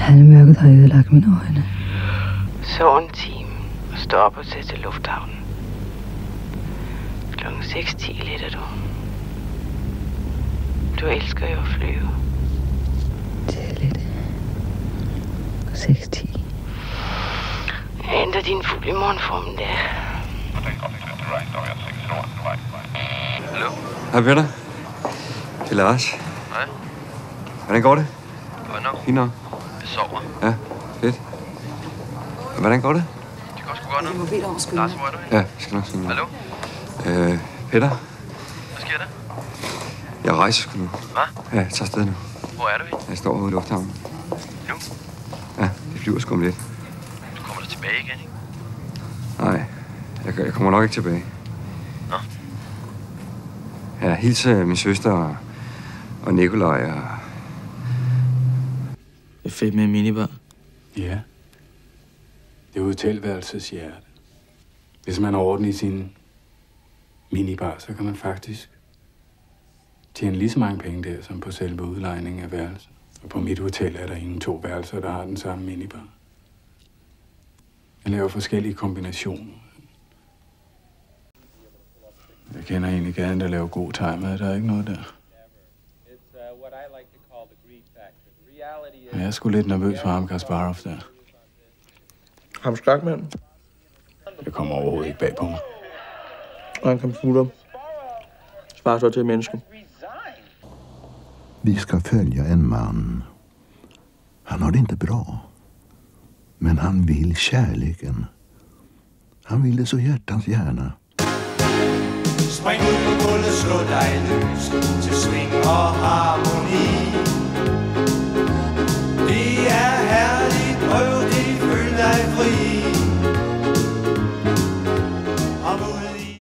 Halvmørket har ødelagt mine øjne. Sov en time og stå op og tage til lufthavnen. Klokken 6:10 letter du. Du elsker jo at flyve. Tidligt. 6:10. Jeg henter din fugl i morgen formiddag. Hallo? Hej Peter. Det er Lars. Hej. Hvordan går det? Godt nok. Fint nok. Jeg sover. Ja, fedt. Hvordan går det? Det går sgu godt nok. Lars, hvor er du henne? Ja, jeg skal nok sige noget. Hallo? Peter, Hvad sker der? jeg rejser sgu nu. Hvad? Ja, jeg tager afsted nu. Hvor er du henne? Jeg står ude i lufthavnen. Nu? Ja, det flyver sgu om lidt. Du kommer der tilbage igen, ikke? Nej, jeg kommer nok ikke tilbage. Nå. Ja, hilse min søster og Nikolaj og... Det er fedt med en minibar. Ja. Det er hotelværelsets hjerte. Hvis man har orden i sin minibar, så kan man faktisk tjene lige så mange penge der, som på selve udlejningen af værelser. Og på mit hotel er der ingen 2 værelser, der har den samme minibar. Jeg laver forskellige kombinationer. Jeg kender egentlig gaden, der laver god thai-mad. Der er ikke noget der. Men jeg er sgu lidt nervøs for ham, Kasparov der. Ham skakmand. Jeg kommer overhovedet ikke bag på mig. Och en computer. Svarar så till människan. Vi ska följa en man. Han har det inte bra. Men han vill kärleken. Han vill det så hjärtans gärna. Spring ud på gulvet, slå dig løs til swing og harmoni.